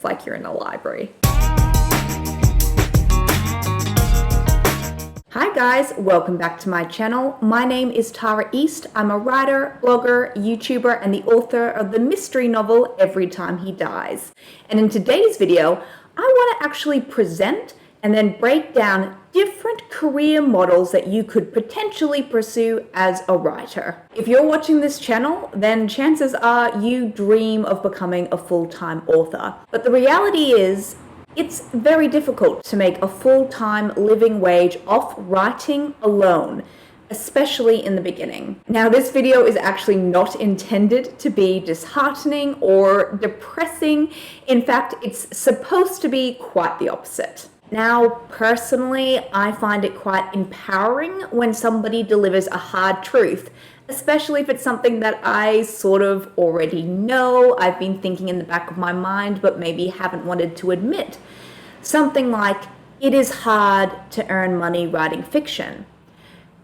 It's like you're in a library. Hi guys, welcome back to my channel. My name is Tara East. I'm a writer, blogger, YouTuber, and the author of the mystery novel Every Time He Dies. And in today's video, I want to actually present and then break down different career models that you could potentially pursue as a writer. If you're watching this channel, then chances are you dream of becoming a full-time author. But the reality is, it's very difficult to make a full-time living wage off writing alone, especially in the beginning. Now, this video is actually not intended to be disheartening or depressing. In fact, it's supposed to be quite the opposite. Now, personally, I find it quite empowering when somebody delivers a hard truth, especially if it's something that I sort of already know, I've been thinking in the back of my mind, but maybe haven't wanted to admit. Something like, it is hard to earn money writing fiction.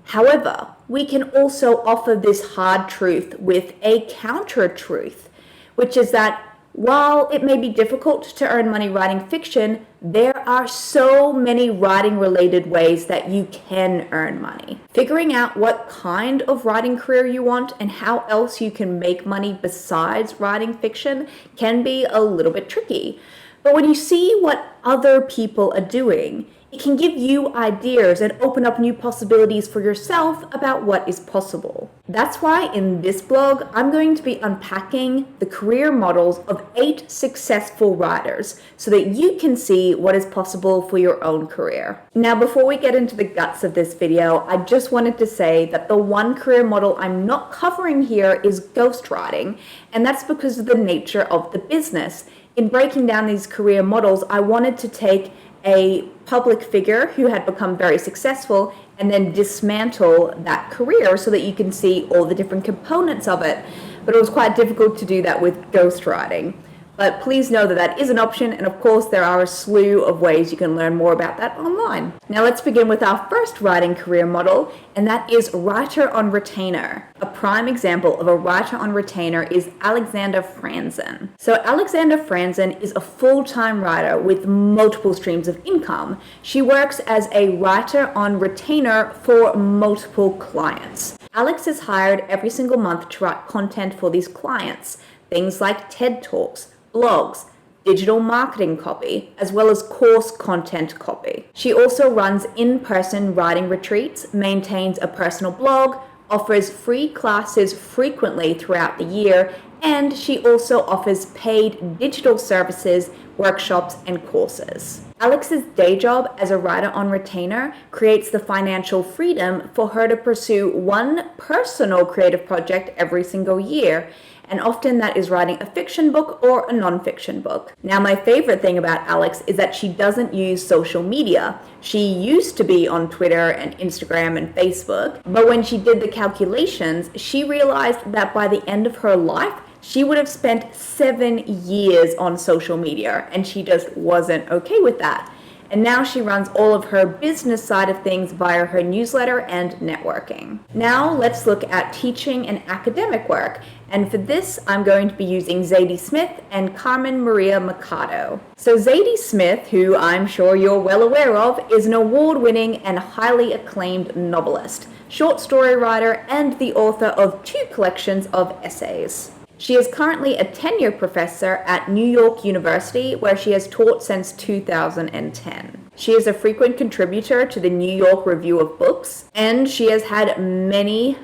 However, we can also offer this hard truth with a counter-truth, which is that while it may be difficult to earn money writing fiction, there are so many writing-related ways that you can earn money. Figuring out what kind of writing career you want and how else you can make money besides writing fiction can be a little bit tricky. But when you see what other people are doing, it can give you ideas and open up new possibilities for yourself about what is possible. That's why in this blog, I'm going to be unpacking the career models of 8 successful writers so that you can see what is possible for your own career. Now, before we get into the guts of this video, I just wanted to say that the one career model I'm not covering here is ghostwriting, and that's because of the nature of the business. In breaking down these career models, I wanted to take a public figure who had become very successful and then dismantle that career so that you can see all the different components of it. But it was quite difficult to do that with ghostwriting. But please know that that is an option, and of course there are a slew of ways you can learn more about that online. Now let's begin with our first writing career model, and that is writer on retainer. A prime example of a writer on retainer is Alexandra Franzen. So Alexandra Franzen is a full-time writer with multiple streams of income. She works as a writer on retainer for multiple clients. Alex is hired every single month to write content for these clients, things like TED Talks, blogs, digital marketing copy, as well as course content copy. She also runs in-person writing retreats, maintains a personal blog, offers free classes frequently throughout the year, and she also offers paid digital services, workshops, and courses. Alex's day job as a writer on retainer creates the financial freedom for her to pursue one personal creative project every single year, and often that is writing a fiction book or a non-fiction book. Now, my favorite thing about Alex is that she doesn't use social media. She used to be on Twitter and Instagram and Facebook, but when she did the calculations, she realized that by the end of her life, she would have spent 7 years on social media, and she just wasn't okay with that. And now she runs all of her business side of things via her newsletter and networking. Now let's look at teaching and academic work. And for this, I'm going to be using Zadie Smith and Carmen Maria Machado. So Zadie Smith, who I'm sure you're well aware of, is an award-winning and highly acclaimed novelist, short story writer, and the author of 2 collections of essays. She is currently a tenure professor at New York University, where she has taught since 2010. She is a frequent contributor to the New York Review of Books, and she has had many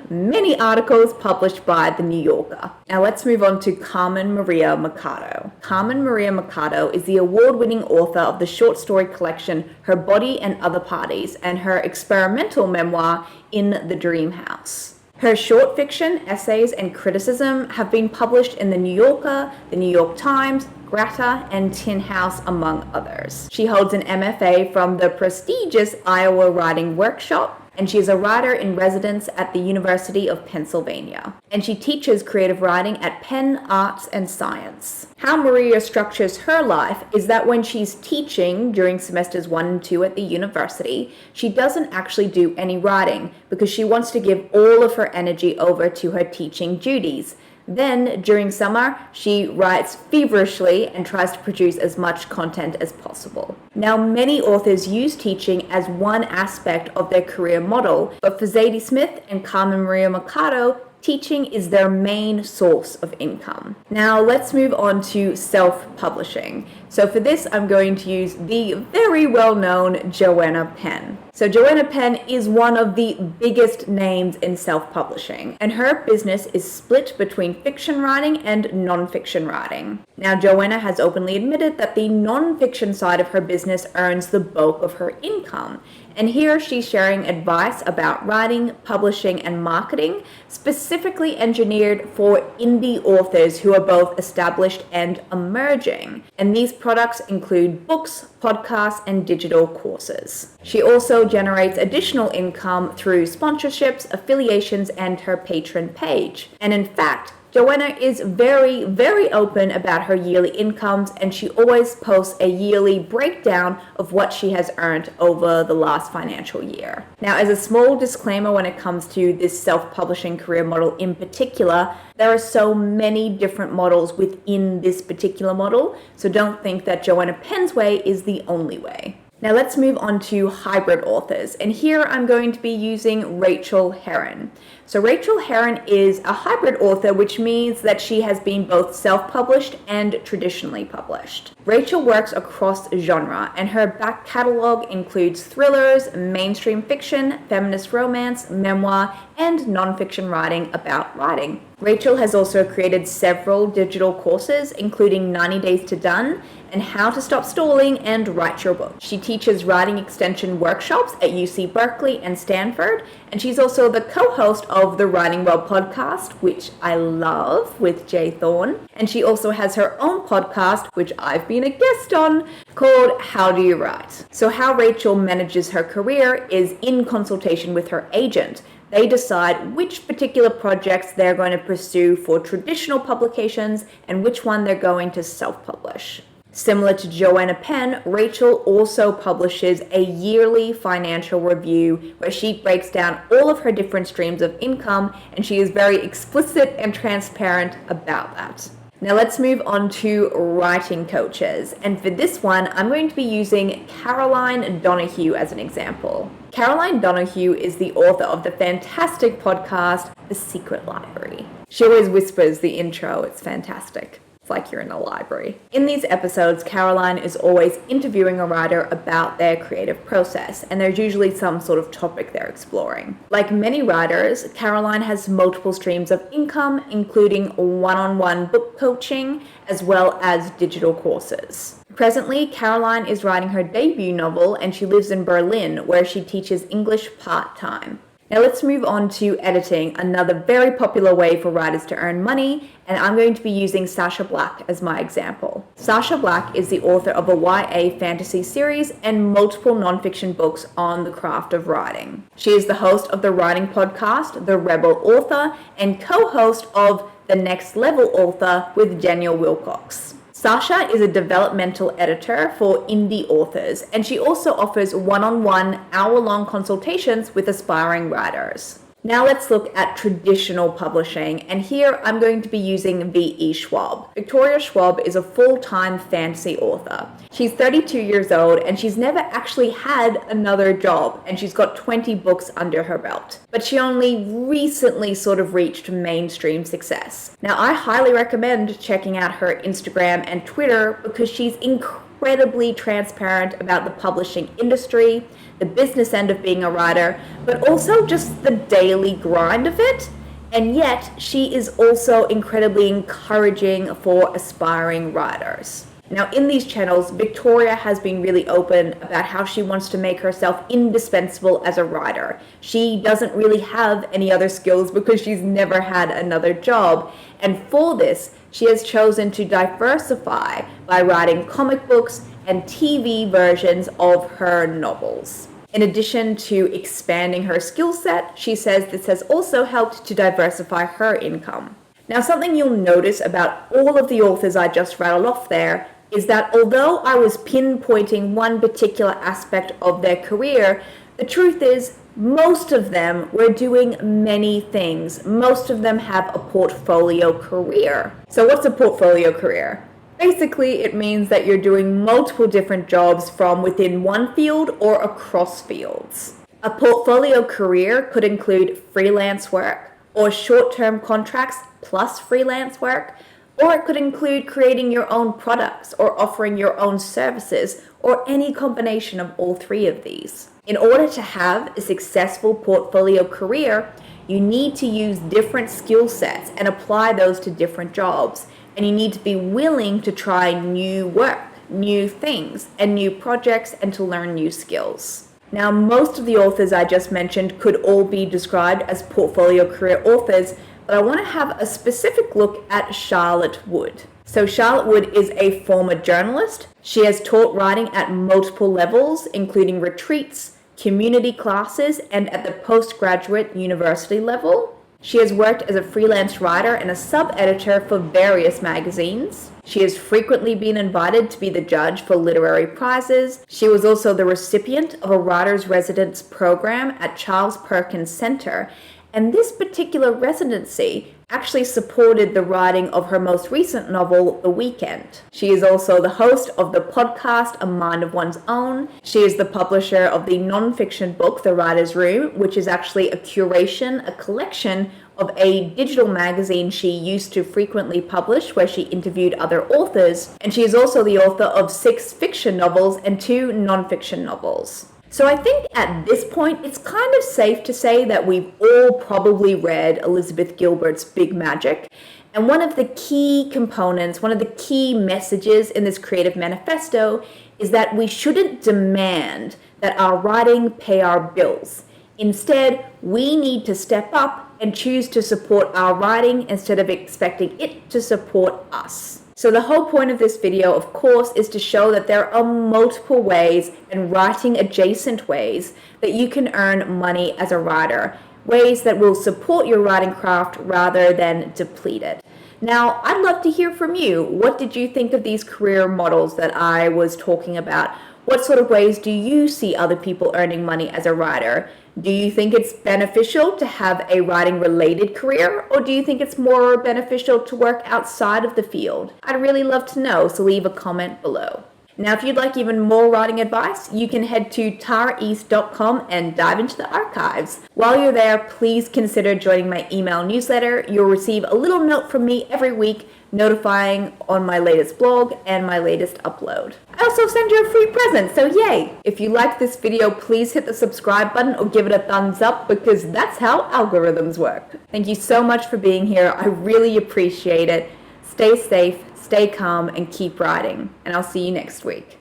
articles published by The New Yorker. Now let's move on to Carmen Maria Machado. Carmen Maria Machado is the award-winning author of the short story collection Her Body and Other Parties and her experimental memoir In the Dream House. Her short fiction, essays, and criticism have been published in The New Yorker, The New York Times, Grata, and Tin House, among others. She holds an MFA from the prestigious Iowa Writing Workshop, and she is a writer in residence at the University of Pennsylvania. And she teaches creative writing at Penn Arts and Science. How Maria structures her life is that when she's teaching during semesters 1 and 2 at the university, she doesn't actually do any writing because she wants to give all of her energy over to her teaching duties. Then, during summer, she writes feverishly and tries to produce as much content as possible. Now, many authors use teaching as one aspect of their career model, but for Zadie Smith and Carmen Maria Mercado, teaching is their main source of income. Now let's move on to self-publishing. So for this, I'm going to use the very well-known Joanna Penn. So Joanna Penn is one of the biggest names in self-publishing, and her business is split between fiction writing and non-fiction writing. Now Joanna has openly admitted that the non-fiction side of her business earns the bulk of her income. And here she's sharing advice about writing, publishing, and marketing, specifically engineered for indie authors who are both established and emerging. And these products include books, podcasts, and digital courses. She also generates additional income through sponsorships, affiliations, and her patron page. And in fact, Joanna is very, very open about her yearly incomes, and she always posts a yearly breakdown of what she has earned over the last financial year. Now, as a small disclaimer when it comes to this self-publishing career model in particular, there are so many different models within this particular model, so don't think that Joanna Penn's way is the only way. Now let's move on to hybrid authors, and here I'm going to be using Rachel Herron. So Rachel Herron is a hybrid author, which means that she has been both self-published and traditionally published. Rachel works across genre, and her back catalog includes thrillers, mainstream fiction, feminist romance, memoir, and non-fiction writing about writing. Rachel has also created several digital courses, including 90 Days to Done and How to Stop Stalling and Write Your Book. She teaches writing extension workshops at UC Berkeley and Stanford, and she's also the co-host of the Writing Well podcast, which I love, with Jay Thorne. And she also has her own podcast, which I've been a guest on, called How Do You Write? So how Rachel manages her career is in consultation with her agent. They decide which particular projects they're going to pursue for traditional publications and which one they're going to self-publish. Similar to Joanna Penn, Rachel also publishes a yearly financial review where she breaks down all of her different streams of income, and she is very explicit and transparent about that. Now let's move on to writing coaches, and for this one I'm going to be using Caroline Donahue as an example. Caroline Donahue is the author of the fantastic podcast The Secret Library. She always whispers the intro, it's fantastic. It's like you're in a library. In these episodes, Caroline is always interviewing a writer about their creative process, and there's usually some sort of topic they're exploring. Like many writers, Caroline has multiple streams of income, including one-on-one book coaching, as well as digital courses. Presently, Caroline is writing her debut novel, and she lives in Berlin, where she teaches English part-time. Now let's move on to editing, another very popular way for writers to earn money, and I'm going to be using Sacha Black as my example. Sacha Black is the author of a YA fantasy series and multiple nonfiction books on the craft of writing. She is the host of the writing podcast, The Rebel Author, and co-host of The Next Level Author with Daniel Wilcox. Sacha is a developmental editor for indie authors, and she also offers one-on-one hour-long consultations with aspiring writers. Now let's look at traditional publishing, and here I'm going to be using V.E. Schwab. Victoria Schwab is a full-time fantasy author. She's 32 years old, and she's never actually had another job, and she's got 20 books under her belt. But she only recently sort of reached mainstream success. Now I highly recommend checking out her Instagram and Twitter because she's incredibly transparent about the publishing industry, the business end of being a writer, but also just the daily grind of it. And yet, she is also incredibly encouraging for aspiring writers. Now, in these channels, Victoria has been really open about how she wants to make herself indispensable as a writer. She doesn't really have any other skills because she's never had another job. And for this, she has chosen to diversify by writing comic books and TV versions of her novels. In addition to expanding her skill set, she says this has also helped to diversify her income. Now, something you'll notice about all of the authors I just rattled off there is that although I was pinpointing one particular aspect of their career, the truth is Most of them were doing many things. Most of them have a portfolio career. So what's a portfolio career? Basically, it means that you're doing multiple different jobs from within one field or across fields. A portfolio career could include freelance work or short-term contracts plus freelance work, or it could include creating your own products or offering your own services or any combination of all three of these. In order to have a successful portfolio career, you need to use different skill sets and apply those to different jobs. And you need to be willing to try new work, new things, and new projects, and to learn new skills. Now, most of the authors I just mentioned could all be described as portfolio career authors, but I want to have a specific look at Charlotte Wood. So Charlotte Wood is a former journalist. She has taught writing at multiple levels, including retreats, community classes, and at the postgraduate university level. She has worked as a freelance writer and a sub-editor for various magazines. She has frequently been invited to be the judge for literary prizes. She was also the recipient of a writer's residence program at Charles Perkins Center, and this particular residency actually supported the writing of her most recent novel, The Weekend. She is also the host of the podcast A Mind of One's Own. She is the publisher of the nonfiction book, The Writer's Room, which is actually a curation, a collection of a digital magazine she used to frequently publish where she interviewed other authors. And she is also the author of 6 fiction novels and 2 nonfiction novels. So I think at this point, it's kind of safe to say that we've all probably read Elizabeth Gilbert's Big Magic. And one of the key components, one of the key messages in this creative manifesto is that we shouldn't demand that our writing pay our bills. Instead, we need to step up and choose to support our writing instead of expecting it to support us. So the whole point of this video, of course, is to show that there are multiple ways and writing adjacent ways that you can earn money as a writer, ways that will support your writing craft rather than deplete it. Now, I'd love to hear from you. What did you think of these career models that I was talking about? What sort of ways do you see other people earning money as a writer? Do you think it's beneficial to have a writing-related career, or do you think it's more beneficial to work outside of the field? I'd really love to know, so leave a comment below. Now, if you'd like even more writing advice, you can head to taraeast.com and dive into the archives. While you're there, please consider joining my email newsletter. You'll receive a little note from me every week notifying on my latest blog and my latest upload. I also send you a free present, so yay! If you like this video, please hit the subscribe button or give it a thumbs up because that's how algorithms work. Thank you so much for being here. I really appreciate it. Stay safe, stay calm, and keep writing. And I'll see you next week.